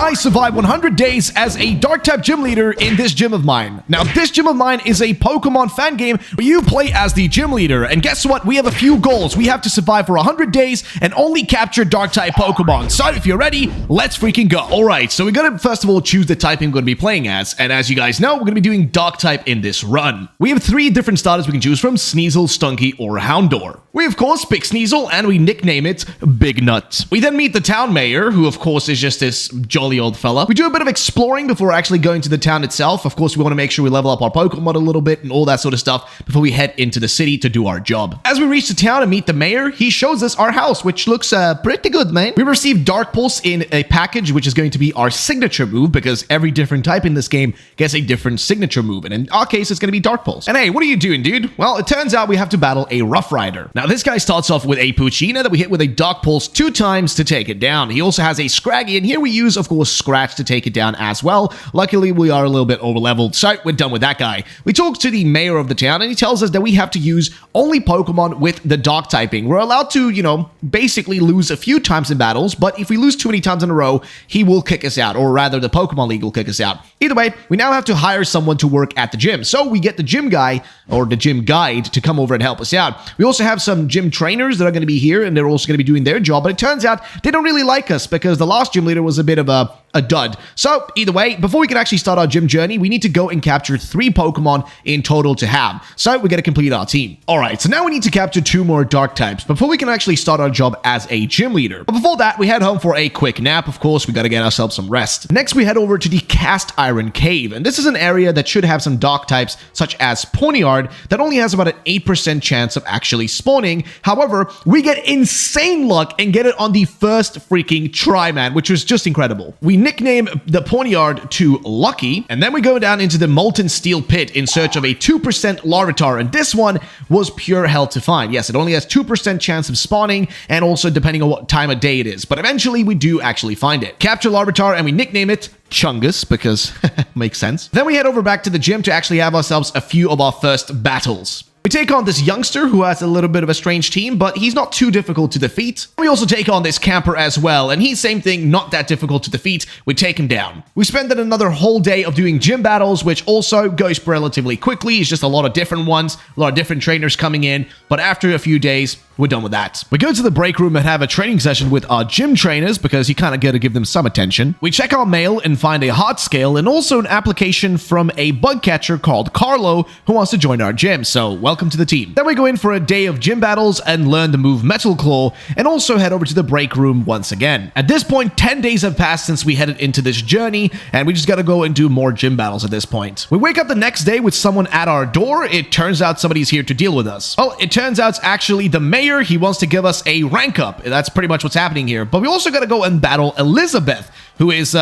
I survived 100 days as a Dark-type gym leader in this gym of mine. Now, this gym of mine is a Pokemon fan game where you play as the gym leader. And guess what? We have a few goals. We have to survive for 100 days and only capture Dark-type Pokemon. So if you're ready, let's freaking go. All right, so we're going to first of all choose the type I'm going to be playing as. And as you guys know, we're going to be doing Dark-type in this run. We have 3 different starters we can choose from: Sneasel, Stunky, or Houndour. We, of course, pick Sneasel and we nickname it Big Nut. We then meet the town mayor, who, of course, is just this jolly old fella. We do a bit of exploring before actually going to the town itself. Of course, we want to make sure we level up our Pokemon a little bit and all that sort of stuff before we head into the city to do our job. As we reach the town and meet the mayor, he shows us our house, which looks pretty good, man. We received Dark Pulse in a package, which is going to be our signature move, because every different type in this game gets a different signature move, and in our case, it's going to be Dark Pulse. And hey, what are you doing, dude? Well, it turns out we have to battle a Rough Rider. Now, this guy starts off with a Poochyena that we hit with a Dark Pulse 2 times to take it down. He also has a Scraggy, and here we use, of course, Scratch to take it down as well. Luckily, we are a little bit over-leveled, so we're done with that guy. We talk to the mayor of the town, and he tells us that we have to use only Pokemon with the Dark typing. We're allowed to, you know, basically lose a few times in battles, but if we lose too many times in a row, he will kick us out, or rather, the Pokemon League will kick us out. Either way, we now have to hire someone to work at the gym. So we get the gym guy, or the gym guide, to come over and help us out. We also have some gym trainers that are going to be here, and they're also going to be doing their job, but it turns out they don't really like us because the last gym leader was a bit of a dud. So either way, before we can actually start our gym journey, we need to go and capture 3 Pokemon in total to have. So we got to complete our team. All right, so now we need to capture 2 more Dark types before we can actually start our job as a gym leader. But before that, we head home for a quick nap. Of course, we got to get ourselves some rest. Next, we head over to the Cast Iron Cave, and this is an area that should have some Dark types such as Ponyard that only has about an 8% chance of actually spawning. However, we get insane luck and get it on the first freaking try, man, which was just incredible. We nickname the Ponyard to Lucky, and then we go down into the Molten Steel Pit in search of a 2% Larvitar, and this one was pure hell to find. Yes, it only has 2% chance of spawning, and also depending on what time of day it is, but eventually we do actually find it. Capture Larvitar, and we nickname it Chungus, because makes sense. Then we head over back to the gym to actually have ourselves a few of our first battles. We take on this youngster who has a little bit of a strange team, but he's not too difficult to defeat. We also take on this camper as well, and he's same thing, not that difficult to defeat. We take him down. We spend another whole day of doing gym battles, which also goes relatively quickly. It's just a lot of different ones, a lot of different trainers coming in, but after a few days, we're done with that. We go to the break room and have a training session with our gym trainers because you kind of got to give them some attention. We check our mail and find a heart scale and also an application from a bug catcher called Carlo who wants to join our gym. So welcome to the team. Then we go in for a day of gym battles and learn the move Metal Claw and also head over to the break room once again. At this point, 10 days have passed since we headed into this journey and we just got to go and do more gym battles at this point. We wake up the next day with someone at our door. It turns out somebody's here to deal with us. Well, it turns out it's actually the mayor. He wants to give us a rank up. That's pretty much what's happening here. But we also got to go and battle Elizabeth, who is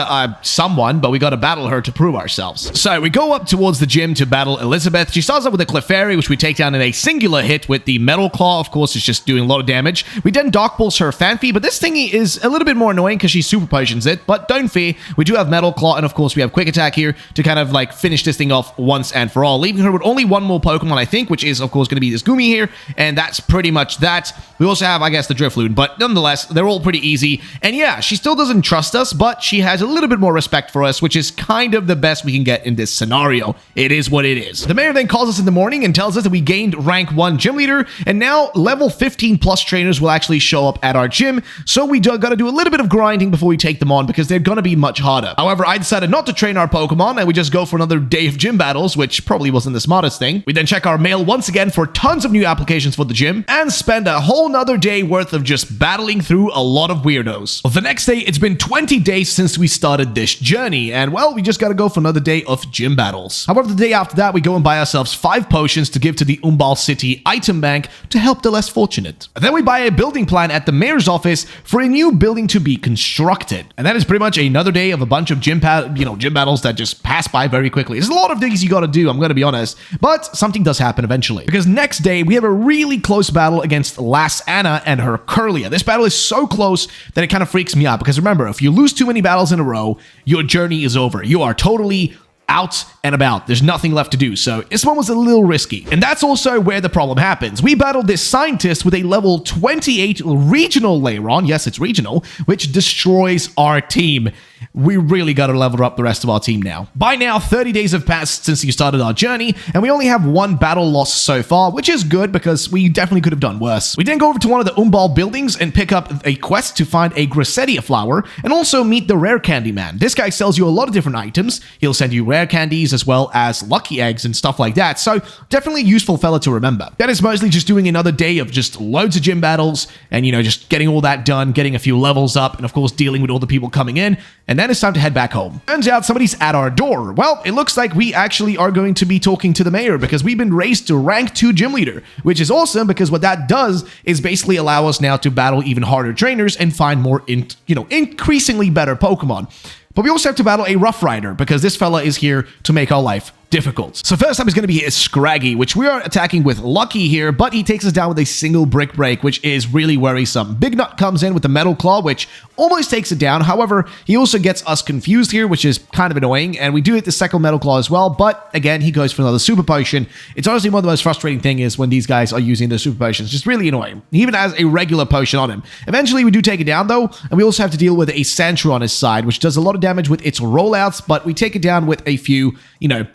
someone, but we got to battle her to prove ourselves. So we go up towards the gym to battle Elizabeth. She starts out with a Clefairy, which we take down in a singular hit with the Metal Claw. Of course, it's just doing a lot of damage. We then Dark Pulse her Fanpy, but this thingy is a little bit more annoying because she Super Potions it. But don't fear, we do have Metal Claw, and of course, we have Quick Attack here to kind of like finish this thing off once and for all, leaving her with only one more Pokemon, I think, which is, of course, going to be this Goomy here, and that's pretty much that. We also have, I guess, the Drifloon, but nonetheless, they're all pretty easy. And yeah, she still doesn't trust us, but she has a little bit more respect for us, which is kind of the best we can get in this scenario. It is what it is. The mayor then calls us in the morning and tells us that we gained rank 1 gym leader, and now level 15 plus trainers will actually show up at our gym, so we gotta do a little bit of grinding before we take them on because they're gonna be much harder. However, I decided not to train our Pokemon, and we just go for another day of gym battles, which probably wasn't the smartest thing. We then check our mail once again for tons of new applications for the gym, and spend a whole nother day worth of just battling through a lot of weirdos. Well, the next day, it's been 20 days since we started this journey, and well, we just gotta go for another day of gym battles. However, the day after that, we go and buy ourselves 5 potions to give to the Umbal City item bank to help the less fortunate. And then we buy a building plan at the mayor's office for a new building to be constructed. And that is pretty much another day of a bunch of gym battles that just pass by very quickly. There's a lot of things you gotta do, I'm gonna be honest, but something does happen eventually. Because next day, we have a really close battle against Lass Anna and her Curlia. This battle is so close that it kind of freaks me out, because remember, if you lose too many battles in a row, your journey is over. You are totally out and about. There's nothing left to do, so this one was a little risky. And that's also where the problem happens. We battled this scientist with a level 28 regional Lairon, yes, it's regional, which destroys our team. we really got to level up the rest of our team now. By now, 30 days have passed since you started our journey, and we only have 1 battle loss so far, which is good because we definitely could have done worse. We then go over to one of the Umbal buildings and pick up a quest to find a Gracedia flower, and also meet the Rare Candy Man. This guy sells you a lot of different items. He'll send you rare candies as well as lucky eggs and stuff like that, so definitely a useful fella to remember. That is mostly just doing another day of just loads of gym battles, and just getting all that done, getting a few levels up, and of course dealing with all the people coming in, and then it's time to head back home. Turns out somebody's at our door. Well, it looks like we actually are going to be talking to the mayor because we've been raised to rank 2 gym leader, which is awesome because what that does is basically allow us now to battle even harder trainers and find more, increasingly better Pokemon. But we also have to battle a Rough Rider because this fella is here to make our life difficult. So first up is going to be a Scraggy, which we are attacking with Lucky here, but he takes us down with a single Brick Break, which is really worrisome. Big Nut comes in with the Metal Claw, which almost takes it down. However, he also gets us confused here, which is kind of annoying, and we do hit the second Metal Claw as well, but again, he goes for another Super Potion. It's honestly one of the most frustrating things is when these guys are using their Super Potions. Just really annoying. He even has a regular potion on him. Eventually, we do take it down, though, and we also have to deal with a Sandshrew on his side, which does a lot of damage with its rollouts, but we take it down with a few,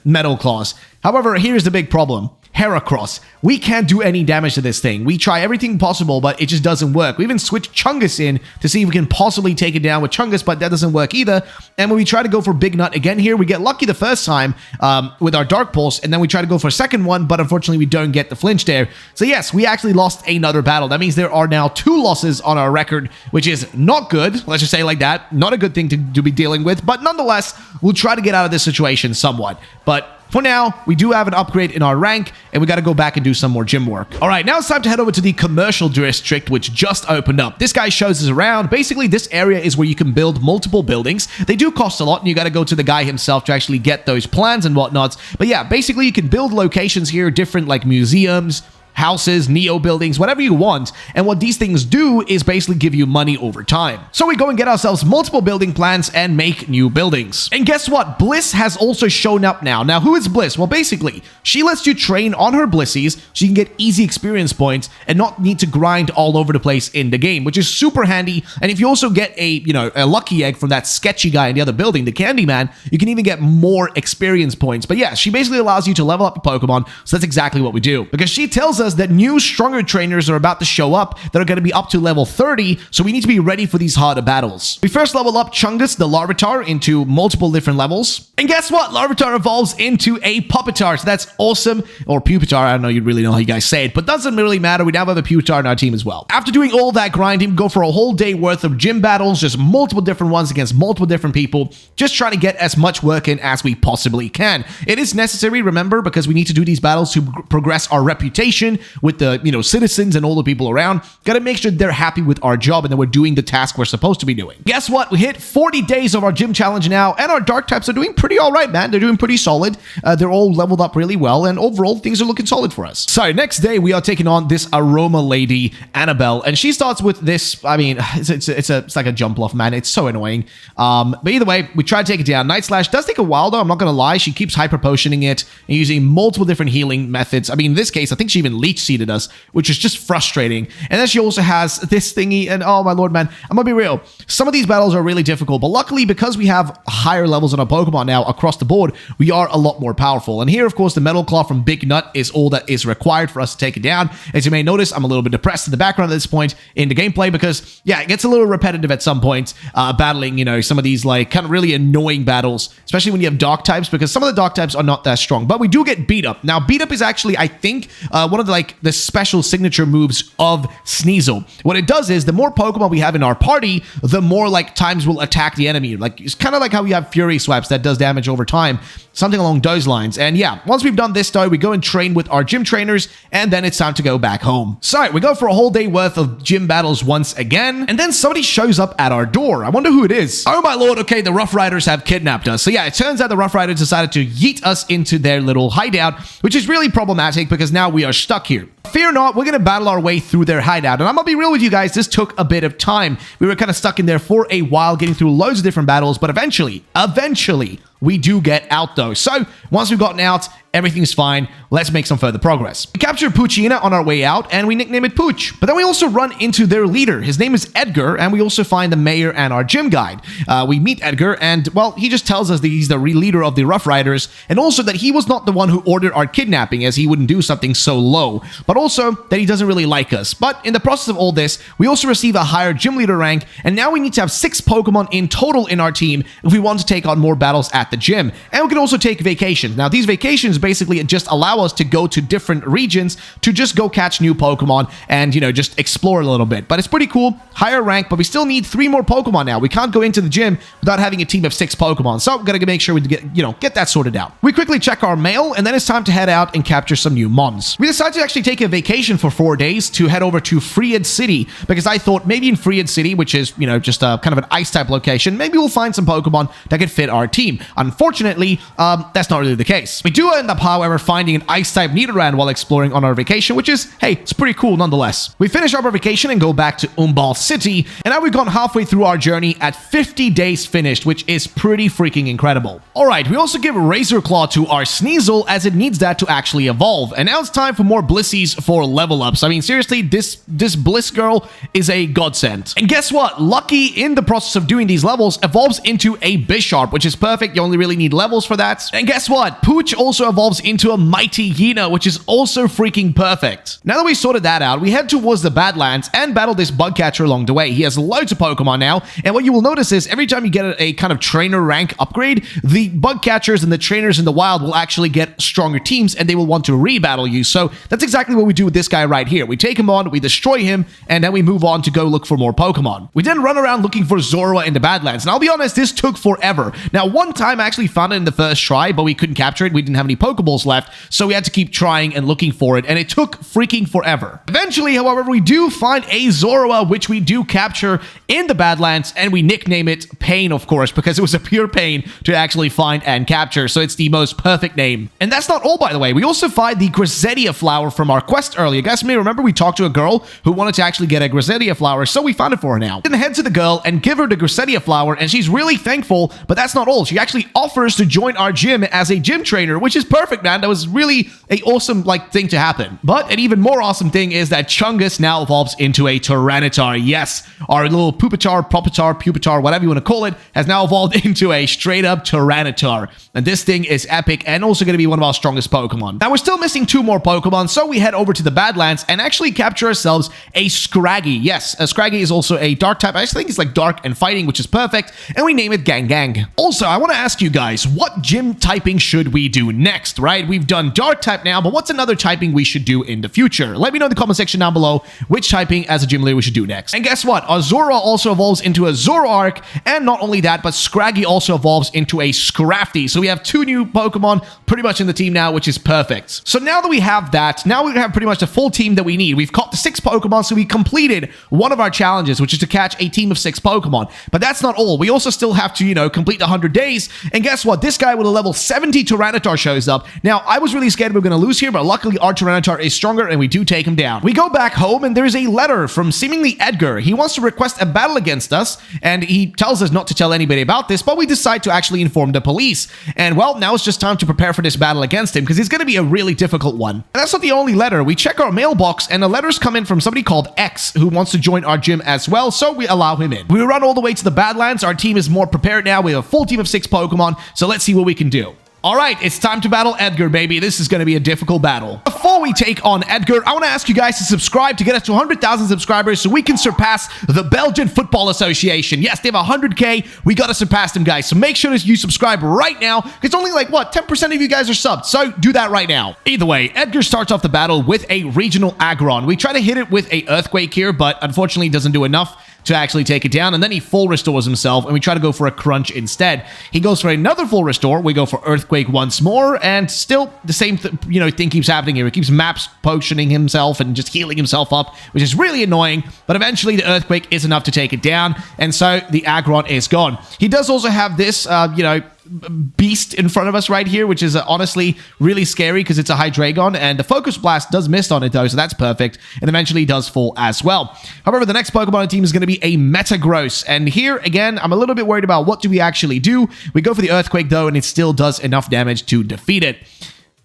Metal Claws. However, here's the big problem. Heracross. We can't do any damage to this thing. We try everything possible, but it just doesn't work. We even switched Chungus in to see if we can possibly take it down with Chungus, but that doesn't work either. And when we try to go for Big Nut again here, we get lucky the first time with our Dark Pulse, and then we try to go for a second one, but unfortunately we don't get the flinch there. So yes, we actually lost another battle. That means there are now 2 losses on our record, which is not good. Let's just say it like that. Not a good thing to be dealing with, but nonetheless, we'll try to get out of this situation somewhat. But for now, we do have an upgrade in our rank, and we got to go back and do some more gym work. All right, now it's time to head over to the commercial district, which just opened up. This guy shows us around. Basically, this area is where you can build multiple buildings. They do cost a lot, and you got to go to the guy himself to actually get those plans and whatnot. But yeah, basically, you can build locations here, different like museums, houses, Neo buildings, whatever you want. And what these things do is basically give you money over time. So we go and get ourselves multiple building plans and make new buildings. And guess what? Bliss has also shown up now. Now, who is Bliss? Well, basically, she lets you train on her Blissies so you can get easy experience points and not need to grind all over the place in the game, which is super handy. And if you also get a lucky egg from that sketchy guy in the other building, the Candyman, you can even get more experience points. But yeah, she basically allows you to level up your Pokemon. So that's exactly what we do. Because she tells us that new, stronger trainers are about to show up that are going to be up to level 30, so we need to be ready for these harder battles. We first level up Chungus, the Larvitar, into multiple different levels. And guess what? Larvitar evolves into a Pupitar, so that's awesome. Or Pupitar, I don't know, you really know how you guys say it, but doesn't really matter. We now have a Pupitar in our team as well. After doing all that grinding, go for a whole day worth of gym battles, just multiple different ones against multiple different people, just trying to get as much work in as we possibly can. It is necessary, remember, because we need to do these battles to progress our reputation with the citizens and all the people around. Gotta make sure they're happy with our job and that we're doing the task we're supposed to be doing. Guess what? We hit 40 days of our gym challenge now, and our dark types are doing pretty all right, man. They're doing pretty solid. They're all leveled up really well, and overall things are looking solid for us. So next day we are taking on this aroma lady Annabelle, and she starts with this. I mean, it's like a jump off, man. It's so annoying. But either way, we try to take it down. Night Slash does take a while though. I'm not gonna lie. She keeps hyper potioning it and using multiple different healing methods. I mean, in this case, I think she even leech seeded us, which is just frustrating. And then she also has this thingy, and oh my lord, man, I'm gonna be real. Some of these battles are really difficult, but luckily, because we have higher levels on our Pokemon now across the board, we are a lot more powerful. And here, of course, the Metal Claw from Big Nut is all that is required for us to take it down. As you may notice, I'm a little bit depressed in the background at this point in the gameplay because, yeah, it gets a little repetitive at some point, battling, some of these, like, kind of really annoying battles, especially when you have Dark types, because some of the Dark types are not that strong. But we do get Beat Up. Now, Beat Up is actually, I think, one of the special signature moves of Sneasel. What it does is, the more Pokemon we have in our party, the more, like, times we'll attack the enemy. Like, it's kind of like how we have Fury Swipes that does damage over time. Something along those lines. And yeah, once we've done this though, we go and train with our gym trainers, and then it's time to go back home. So we go for a whole day worth of gym battles once again, and then somebody shows up at our door. I wonder who it is. Oh my lord, okay, the Rough Riders have kidnapped us. So yeah, it turns out the Rough Riders decided to yeet us into their little hideout, which is really problematic because now we are stuck here. Fear not, we're going to battle our way through their hideout. And I'm going to be real with you guys, this took a bit of time. We were kind of stuck in there for a while, getting through loads of different battles, but eventually, we do get out though. So once we've gotten out, everything's fine. Let's make some further progress. We captured Poochina on our way out, and we nickname it Pooch. But then we also run into their leader. His name is Edgar, and we also find the mayor and our gym guide. We meet Edgar, and, well, he just tells us that he's the leader of the Rough Riders, and also that he was not the one who ordered our kidnapping, as he wouldn't do something so low, but also that he doesn't really like us. But in the process of all this, we also receive a higher gym leader rank, and now we need to have 6 Pokemon in total in our team if we want to take on more battles at the gym. And we can also take vacations. Now, these vacations basically just allow us to go to different regions to just go catch new Pokemon and, you know, just explore a little bit. But it's pretty cool. Higher rank, but we still need 3 more Pokemon now. We can't go into the gym without having a team of 6 Pokemon. So, gotta make sure we get that sorted out. We quickly check our mail, and then it's time to head out and capture some new Mons. We decided to actually take a vacation for 4 days to head over to Freed City, because I thought maybe in Freed City, which is, you know, just a kind of an ice type location, maybe we'll find some Pokemon that could fit our team. Unfortunately, that's not really the case. We do end up, however, finding an ice type Nidoran while exploring on our vacation, which is, hey, it's pretty cool nonetheless. We finish up our vacation and go back to Umball City, and now we've gone halfway through our journey at 50 days finished, which is pretty freaking incredible. Alright, we also give Razor Claw to our Sneasel, as it needs that to actually evolve. And now it's time for more Blissies for level ups. I mean, seriously, this Bliss girl is a godsend. And guess what? Lucky, in the process of doing these levels, evolves into a Bisharp, which is perfect. You only really need levels for that. And guess what? Pooch also evolves into a Mighty Hina, which is also freaking perfect. Now that we sorted that out, we head towards the Badlands and battle this Bugcatcher along the way. He has loads of Pokemon now, and what you will notice is every time you get a kind of trainer rank upgrade, the Bugcatchers and the trainers in the wild will actually get stronger teams, and they will want to rebattle you. So that's exactly what we do with this guy right here. We take him on, we destroy him, and then we move on to go look for more Pokemon. We then run around looking for Zorua in the Badlands, and I'll be honest, this took forever. Now, one time I actually found it in the first try, but we couldn't capture it. We didn't have any Pokeballs left, so we had to keep trying and looking for it, and it took freaking forever. Eventually, however, we do find a Zorua, which we do capture in the Badlands, and we nickname it Pain, of course, because it was a pure pain to actually find and capture, so it's the most perfect name. And that's not all, by the way. We also find the Grisedia flower from our quest earlier. You guys may remember we talked to a girl who wanted to actually get a Grisedia flower, so we found it for her now. Then head to the girl and give her the Grisedia flower, and she's really thankful, but that's not all. She actually offers to join our gym as a gym trainer, which is perfect, man. That was really an awesome, thing to happen. But an even more awesome thing is that Chungus now evolves into a Tyranitar. Yes, our little Pupitar, Pupitar, whatever you want to call it, has now evolved into a straight-up Tyranitar. And this thing is epic and also going to be one of our strongest Pokemon. Now, we're still missing 2 more Pokemon, so we head over to the Badlands and actually capture ourselves a Scraggy. Yes, a Scraggy is also a dark type. I just think it's like dark and fighting, which is perfect, and we name it Gang Gang. Also, I want to ask you guys, what gym typing should we do next, right? We've done dark type now, but what's another typing we should do in the future? Let me know in the comment section down below which typing as a gym leader we should do next. And guess what? Azora also evolves into a Zoroark, and not only that, but Scraggy also evolves into a Scrafty. So we have 2 new Pokemon pretty much in the team now, which is perfect. So now that we have that, now we have pretty much the full team that we need. We've caught the 6 Pokemon, so we completed one of our challenges, which is to catch a team of 6 Pokemon. But that's not all. We also still have to, complete the 100 days. And guess what? This guy with a level 70 Tyranitar shows up. Now, I was really scared we were going to lose here, but luckily our Tyranitar is stronger, and we do take him down. We go back home, and there's a letter from seemingly Edgar. He wants to request a battle against us, and he tells us not to tell anybody about this, but we decide to actually inform the police. And, well, now it's just time to prepare for this battle against him, because it's going to be a really difficult one. And that's not the only letter. We check our mailbox, and the letters come in from somebody called X, who wants to join our gym as well, so we allow him in. We run all the way to the Badlands. Our team is more prepared now. We have a full team of 6 Pokemon, so let's see what we can do. Alright, it's time to battle Edgar, baby. This is going to be a difficult battle. Before we take on Edgar, I want to ask you guys to subscribe to get us to 100,000 subscribers so we can surpass the Belgian Football Association. Yes, they have 100K. We got to surpass them, guys. So make sure that you subscribe right now, because only 10% of you guys are subbed. So do that right now. Either way, Edgar starts off the battle with a regional Aggron. We try to hit it with a Earthquake here, but unfortunately doesn't do enough to actually take it down, and then he full restores himself, and we try to go for a Crunch instead. He goes for another full restore. We go for Earthquake once more, and still the same thing keeps happening here. He keeps maps potioning himself and just healing himself up, which is really annoying, but eventually the Earthquake is enough to take it down, and so the Aggron is gone. He does also have this, beast in front of us right here, which is honestly really scary because it's a Hydreigon, and the Focus Blast does miss on it though, so that's perfect, and eventually does fall as well. However, the next Pokemon on the team is going to be a Metagross, and here again I'm a little bit worried about what do we actually do. We go for the Earthquake though, and it still does enough damage to defeat it.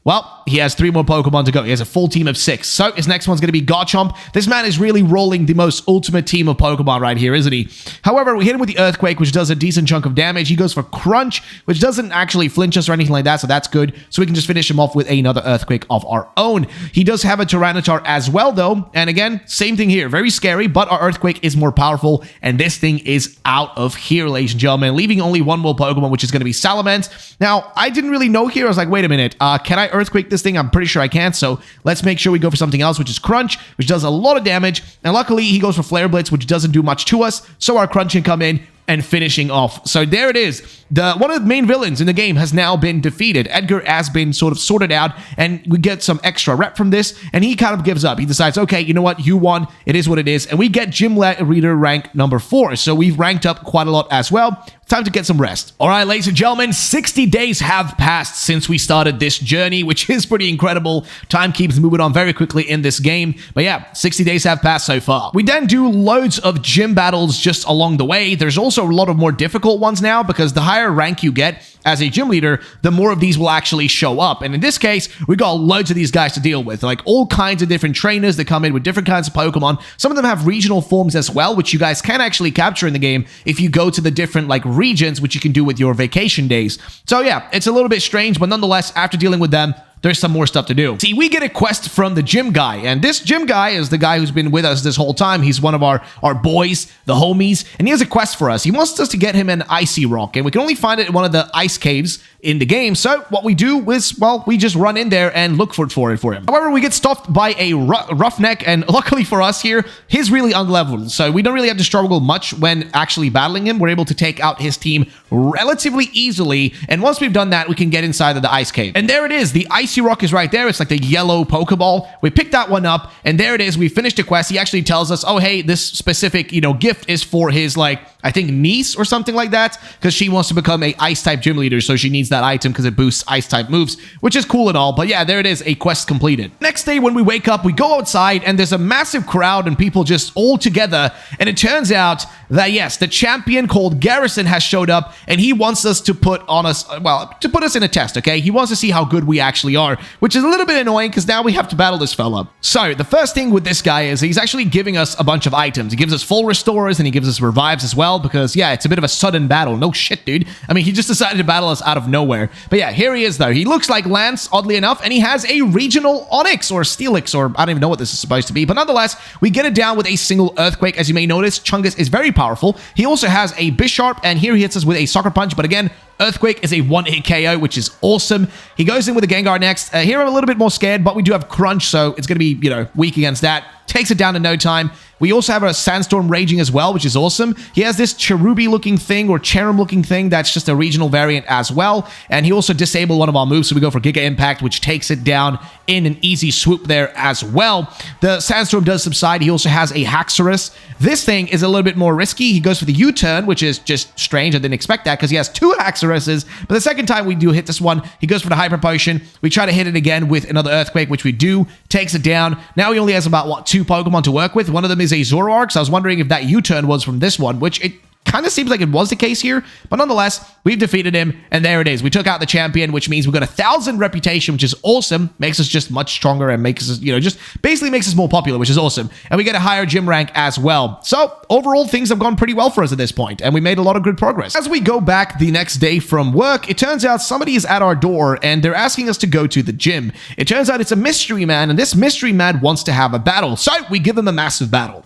Well, he has 3 more Pokemon to go. He has a full team of 6. So his next one's going to be Garchomp. This man is really rolling the most ultimate team of Pokemon right here, isn't he? However, we hit him with the Earthquake, which does a decent chunk of damage. He goes for Crunch, which doesn't actually flinch us or anything like that, so that's good. So we can just finish him off with another Earthquake of our own. He does have a Tyranitar as well, though. And again, same thing here. Very scary, but our Earthquake is more powerful. And this thing is out of here, ladies and gentlemen, leaving only 1 more Pokemon, which is going to be Salamence. Now, I didn't really know here. I was like, wait a minute. Can I Earthquake this thing? I'm pretty sure I can, so let's make sure we go for something else, which is Crunch, which does a lot of damage, and luckily he goes for Flare Blitz, which doesn't do much to us, so our Crunch can come in and finishing off. So there it is. One of the main villains in the game has now been defeated. Edgar has been sort of sorted out, and we get some extra rep from this, and he kind of gives up. He decides, okay, you know what? You won. It is what it is. And we get Gym Leader rank number 4. So we've ranked up quite a lot as well. Time to get some rest. All right, ladies and gentlemen, 60 days have passed since we started this journey, which is pretty incredible. Time keeps moving on very quickly in this game. But yeah, 60 days have passed so far. We then do loads of gym battles just along the way. There's also a lot of more difficult ones now, because the higher rank you get as a gym leader, the more of these will actually show up. And in this case, we got loads of these guys to deal with, like all kinds of different trainers that come in with different kinds of Pokemon. Some of them have regional forms as well, which you guys can actually capture in the game if you go to the different like regions, which you can do with your vacation days. So yeah, it's a little bit strange, but nonetheless, after dealing with them, there's some more stuff to do. See, we get a quest from the gym guy, and this gym guy is the guy who's been with us this whole time. He's one of our boys, the homies, and he has a quest for us. He wants us to get him an icy rock, and we can only find it in one of the ice caves in the game. So what we do is, well, we just run in there and look for him. However, we get stopped by a roughneck, and luckily for us here, he's really unleveled, so we don't really have to struggle much when actually battling him. We're able to take out his team relatively easily, and once we've done that, we can get inside of the ice cave. And there it is. The icy rock is right there. It's like the yellow Pokeball. We picked that one up, and there it is. We finished the quest. He actually tells us, oh, hey, this specific, gift is for his, like, I think niece or something like that, because she wants to become a ice-type gym leader, so she needs that item because it boosts ice-type moves, which is cool and all. But yeah, there it is, a quest completed. Next day, when we wake up, we go outside, and there's a massive crowd and people just all together, and it turns out that, yes, the champion called Garrison has showed up, and he wants us to put us in a test, okay? He wants to see how good we actually are, which is a little bit annoying because now we have to battle this fella. So the first thing with this guy is he's actually giving us a bunch of items. He gives us full restores, and he gives us revives as well, because yeah, it's a bit of a sudden battle. No shit, dude. I mean, he just decided to battle us out of nowhere. But yeah, here he is though. He looks like Lance, oddly enough, and he has a regional Onyx or Steelix, or I don't even know what this is supposed to be. But nonetheless, we get it down with a single Earthquake. As you may notice, Chungus is very powerful. He also has a Bisharp, and here he hits us with a Sucker Punch. But again, Earthquake is a one-hit KO, which is awesome. He goes in with a Gengar next. Here I'm a little bit more scared, but we do have Crunch, so it's going to be, weak against that. Takes it down in no time. We also have a Sandstorm raging as well, which is awesome. He has this Cherubi-looking thing or Cherum-looking thing that's just a regional variant as well. And he also disabled one of our moves, so we go for Giga Impact, which takes it down in an easy swoop there as well. The Sandstorm does subside. He also has a Haxorus. This thing is a little bit more risky. He goes for the U-turn, which is just strange. I didn't expect that because he has 2 Haxoruses. But the second time we do hit this one, he goes for the Hyper Potion. We try to hit it again with another Earthquake, which we do. Takes it down. Now he only has about, 2 Pokemon to work with. One of them is a Zoroark, so I was wondering if that U-turn was from this one, which it kind of seems like it was the case here, but nonetheless, we've defeated him, and there it is. We took out the champion, which means we got 1,000 reputation, which is awesome. Makes us just much stronger and makes us, just basically makes us more popular, which is awesome. And we get a higher gym rank as well. So overall, things have gone pretty well for us at this point, and we made a lot of good progress. As we go back the next day from work, it turns out somebody is at our door, and they're asking us to go to the gym. It turns out it's a mystery man, and this mystery man wants to have a battle. So we give him a massive battle.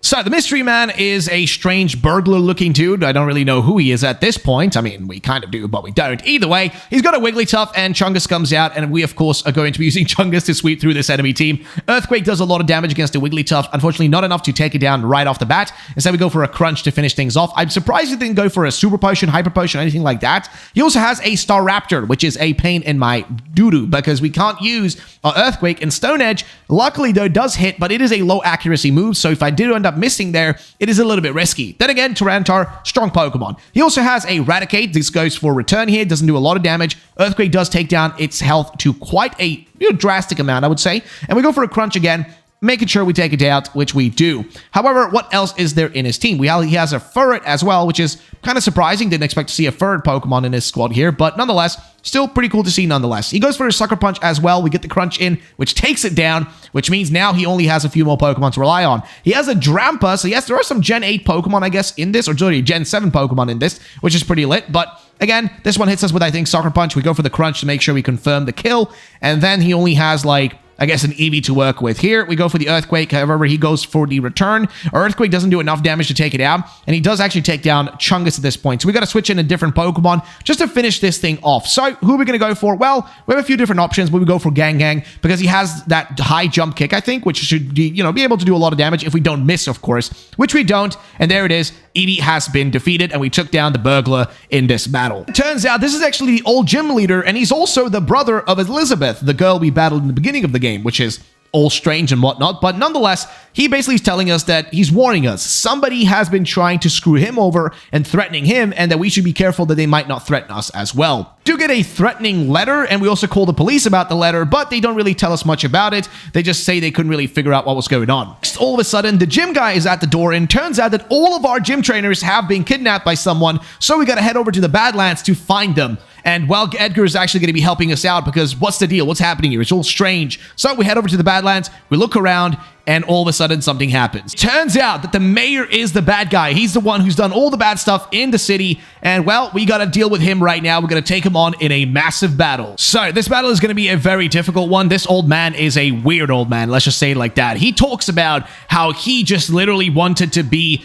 So the mystery man is a strange burglar-looking dude. I don't really know who he is at this point. I mean, we kind of do, but we don't. Either way, he's got a Wigglytuff, and Chungus comes out, and we, of course, are going to be using Chungus to sweep through this enemy team. Earthquake does a lot of damage against a Wigglytuff. Unfortunately, not enough to take it down right off the bat. Instead, we go for a Crunch to finish things off. I'm surprised he didn't go for a Super Potion, Hyper Potion, anything like that. He also has a Staraptor, which is a pain in my doo-doo, because we can't use our Earthquake. And Stone Edge, luckily, though, does hit, but it is a low accuracy move, so if I did end up missing there, it is a little bit risky. Then again, Tyranitar, strong Pokemon. He also has a Raticate. This goes for return here. Doesn't do a lot of damage. Earthquake does take down its health to quite a drastic amount, I would say. And we go for a Crunch again. making sure we take it out, which we do. However, what else is there in his team? He has a ferret as well, which is kind of surprising. Didn't expect to see a ferret Pokemon in his squad here, but nonetheless, still pretty cool to see nonetheless. He goes for his Sucker Punch as well. We get the Crunch in, which takes it down, which means now he only has a few more Pokemon to rely on. He has a Drampa, so yes, there are some Gen 8 Pokemon, I guess, in this, or sorry, Gen 7 Pokemon in this, which is pretty lit, but again, this one hits us with, I think, Sucker Punch. We go for the Crunch to make sure we confirm the kill, and then he only has, like, I guess an Eevee to work with. Here, we go for the Earthquake. However, he goes for the return. Earthquake doesn't do enough damage to take it out, and he does actually take down Chungus at this point. So we got to switch in a different Pokemon just to finish this thing off. So who are we going to go for? Well, we have a few different options, but we go for Gang because he has that high jump kick, I think, which should be, be able to do a lot of damage if we don't miss, of course, which we don't. And there it is. Eevee has been defeated, and we took down the burglar in this battle. It turns out this is actually the old gym leader, and he's also the brother of Elizabeth, the girl we battled in the beginning of the game, which is all strange and whatnot, but nonetheless, he basically is telling us that he's warning us. Somebody has been trying to screw him over and threatening him, and that we should be careful that they might not threaten us as well. Do get a threatening letter, and we also call the police about the letter, but they don't really tell us much about it. They just say they couldn't really figure out what was going on. Next, all of a sudden, the gym guy is at the door, and turns out that all of our gym trainers have been kidnapped by someone, so we gotta head over to the Badlands to find them. And well, Edgar is actually going to be helping us out because what's the deal? What's happening here? It's all strange. So we head over to the Badlands, we look around, and all of a sudden something happens. Turns out that the mayor is the bad guy. He's the one who's done all the bad stuff in the city, and well, we gotta deal with him right now. We're gonna take him on in a massive battle. So this battle is gonna be a very difficult one. This old man is a weird old man, let's just say it like that. He talks about how he just literally wanted to be,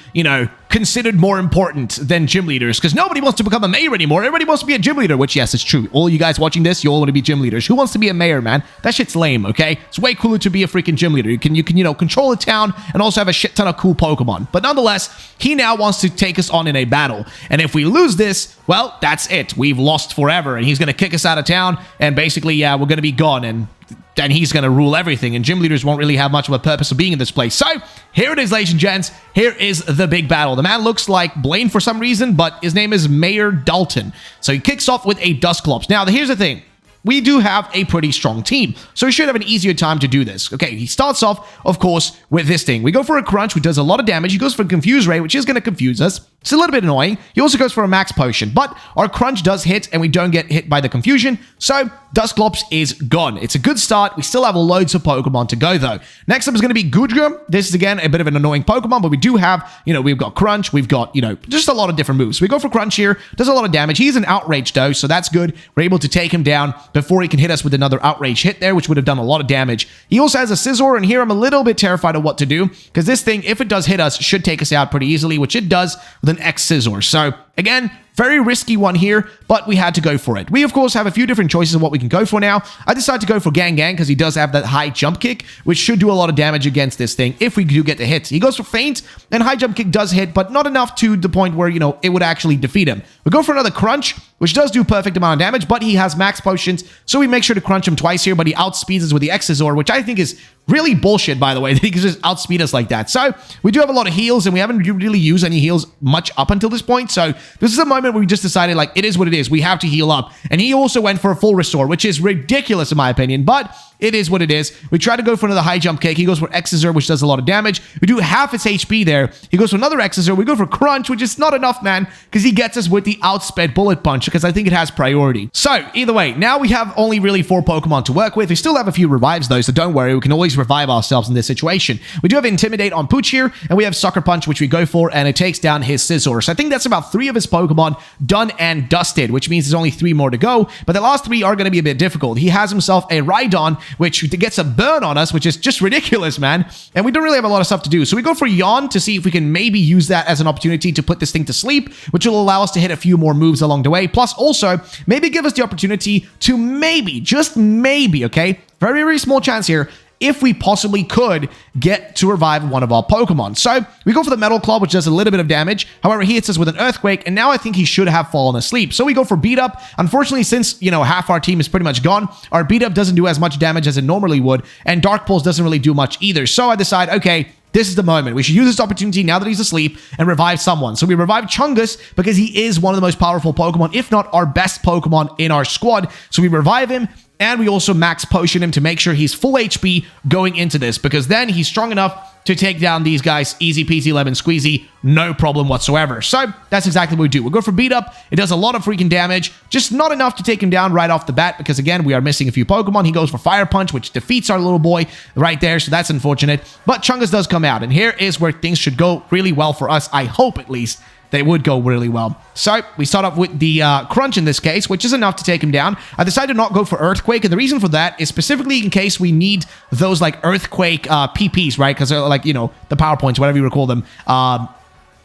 considered more important than gym leaders, because nobody wants to become a mayor anymore. Everybody wants to be a gym leader, which, yes, it's true. All you guys watching this, you all want to be gym leaders. Who wants to be a mayor, man? That shit's lame, okay? It's way cooler to be a freaking gym leader. You can control a town and also have a shit ton of cool Pokemon. But nonetheless, he now wants to take us on in a battle. And if we lose this, well, that's it. We've lost forever, and he's going to kick us out of town, and basically, yeah, we're going to be gone, and he's going to rule everything, and gym leaders won't really have much of a purpose of being in this place. So, here it is, ladies and gents. Here is the big battle. The man looks like Blaine for some reason, but his name is Mayor Dalton. So, he kicks off with a Dusclops. Now, here's the thing. We do have a pretty strong team, so we should have an easier time to do this. Okay, he starts off, of course, with this thing. We go for a Crunch, which does a lot of damage. He goes for a Confuse Ray, which is going to confuse us. It's a little bit annoying. He also goes for a Max Potion, but our Crunch does hit, and we don't get hit by the confusion, so Dusclops is gone. It's a good start. We still have loads of Pokemon to go, though. Next up is going to be Gudra. This is, again, a bit of an annoying Pokemon, but we do have, we've got Crunch. We've got, just a lot of different moves. So we go for Crunch here. Does a lot of damage. He's an Outrage, though, so that's good. We're able to take him down before he can hit us with another Outrage hit there, which would have done a lot of damage. He also has a Scizor, and here I'm a little bit terrified of what to do, because this thing, if it does hit us, should take us out pretty easily, which it does with an X-Scizor. So, again, very risky one here, but we had to go for it. We, of course, have a few different choices of what we can go for now. I decided to go for Gang because he does have that high jump kick, which should do a lot of damage against this thing if we do get the hit. He goes for Feint, and high jump kick does hit, but not enough to the point where, it would actually defeat him. We go for another Crunch, which does do perfect amount of damage, but he has Max Potions, so we make sure to crunch him twice here, but he outspeeds us with the X-Scizor, which I think is really bullshit, by the way, that he can just outspeed us like that. So, we do have a lot of heals, and we haven't really used any heals much up until this point, so this is a moment where we just decided, like, it is what it is. We have to heal up. And he also went for a full restore, which is ridiculous in my opinion, but it is what it is. We try to go for another high jump kick. He goes for X-Scizor, which does a lot of damage. We do half its HP there. He goes for another X-Scizor. We go for Crunch, which is not enough, man, because he gets us with the outsped Bullet Punch, because I think it has priority. So, either way, now we have only really 4 Pokemon to work with. We still have a few revives, though, so don't worry. We can always revive ourselves in this situation. We do have Intimidate on Pooch here, and we have Sucker Punch, which we go for, and it takes down his Scizor. So I think that's about 3 of his Pokemon done and dusted, which means there's only 3 more to go, but the last 3 are going to be a bit difficult. He has himself a Rhydon, which gets a burn on us, which is just ridiculous, man, and we don't really have a lot of stuff to do. So we go for Yawn to see if we can maybe use that as an opportunity to put this thing to sleep, which will allow us to hit a few more moves along the way, plus also maybe give us the opportunity to maybe, just maybe, okay, very, very small chance here, if we possibly could get to revive one of our Pokemon. So we go for the Metal Claw, which does a little bit of damage. However, he hits us with an Earthquake, and now I think he should have fallen asleep. So we go for Beat Up. Unfortunately, since, half our team is pretty much gone, our Beat Up doesn't do as much damage as it normally would, and Dark Pulse doesn't really do much either. So I decide, okay, this is the moment. We should use this opportunity now that he's asleep and revive someone. So we revive Chungus because he is one of the most powerful Pokemon, if not our best Pokemon in our squad. So we revive him, and we also max potion him to make sure he's full HP going into this, because then he's strong enough to take down these guys easy peasy lemon squeezy, no problem whatsoever. So that's exactly what we do. We'll go for beat up. It does a lot of freaking damage, just not enough to take him down right off the bat, because again, we are missing a few Pokemon. He goes for fire punch, which defeats our little boy right there, so that's unfortunate. But Chungus does come out, and here is where things should go really well for us. I hope at least they would go really well. So we start off with the Crunch in this case, which is enough to take him down. I decided to not go for Earthquake, and the reason for that is specifically in case we need those like Earthquake PPs, right? Because they're like, you know, the PowerPoints, whatever you would call them.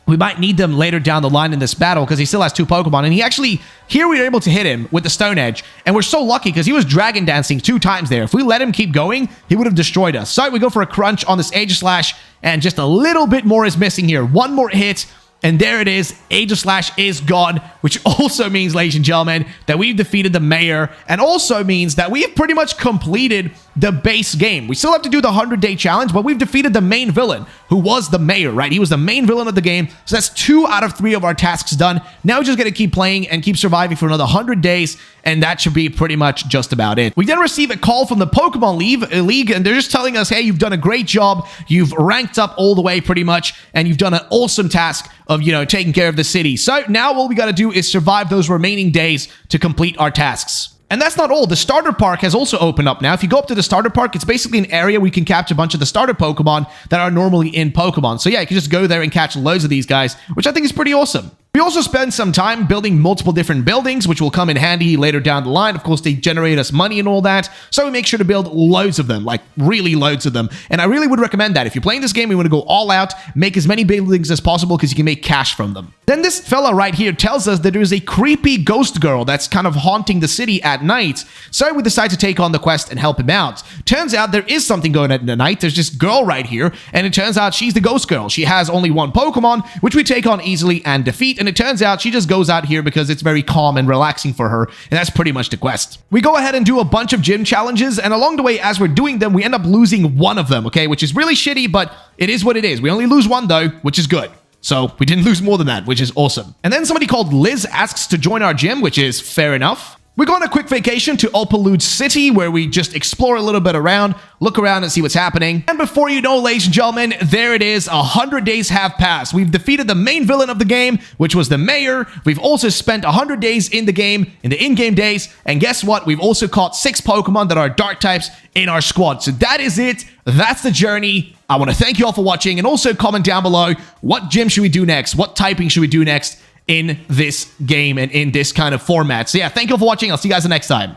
We might need them later down the line in this battle because he still has 2 Pokemon. And he actually, here we were able to hit him with the Stone Edge. And we're so lucky because he was Dragon Dancing 2 times there. If we let him keep going, he would have destroyed us. So we go for a Crunch on this Aegislash, and just a little bit more is missing here. One more hit. And there it is, Aegislash is gone, which also means, ladies and gentlemen, that we've defeated the mayor, and also means that we've pretty much completed the base game. We still have to do the 100-day challenge, but we've defeated the main villain, who was the mayor, right? He was the main villain of the game, so that's 2 out of 3 of our tasks done. Now we're just going to keep playing and keep surviving for another 100 days, and that should be pretty much just about it. We then receive a call from the Pokemon League, and they're just telling us, hey, you've done a great job, you've ranked up all the way pretty much, and you've done an awesome task of, you know, taking care of the city. So now all we got to do is survive those remaining days to complete our tasks. And that's not all. The starter park has also opened up now. If you go up to the starter park, it's basically an area where you can catch a bunch of the starter Pokemon that are normally in Pokemon. So yeah, you can just go there and catch loads of these guys, which I think is pretty awesome. We also spend some time building multiple different buildings, which will come in handy later down the line. Of course, they generate us money and all that, so we make sure to build loads of them, like really loads of them. And I really would recommend that. If you're playing this game, you want to go all out, make as many buildings as possible because you can make cash from them. Then this fella right here tells us that there's a creepy ghost girl that's kind of haunting the city at night, so we decide to take on the quest and help him out. Turns out there is something going on at night. There's this girl right here, and it turns out she's the ghost girl. She has only 1 Pokemon, which we take on easily and defeat. And it turns out she just goes out here because it's very calm and relaxing for her, and that's pretty much the quest. We go ahead and do a bunch of gym challenges, and along the way, as we're doing them, we end up losing 1 of them, okay? Which is really shitty, but it is what it is. We only lose 1 though, which is good. So we didn't lose more than that, which is awesome. And then somebody called Liz asks to join our gym, which is fair enough. We go on a quick vacation to Opalude City, where we just explore a little bit around, look around and see what's happening. And before you know, ladies and gentlemen, there it is. 100 days have passed. We've defeated the main villain of the game, which was the mayor. We've also spent 100 days in the game, in the in-game days. And guess what? We've also caught 6 Pokemon that are dark types in our squad. So that is it. That's the journey. I want to thank you all for watching, and also comment down below, what gym should we do next? What typing should we do next in this game and in this kind of format? So yeah, thank you all for watching. I'll see you guys the next time.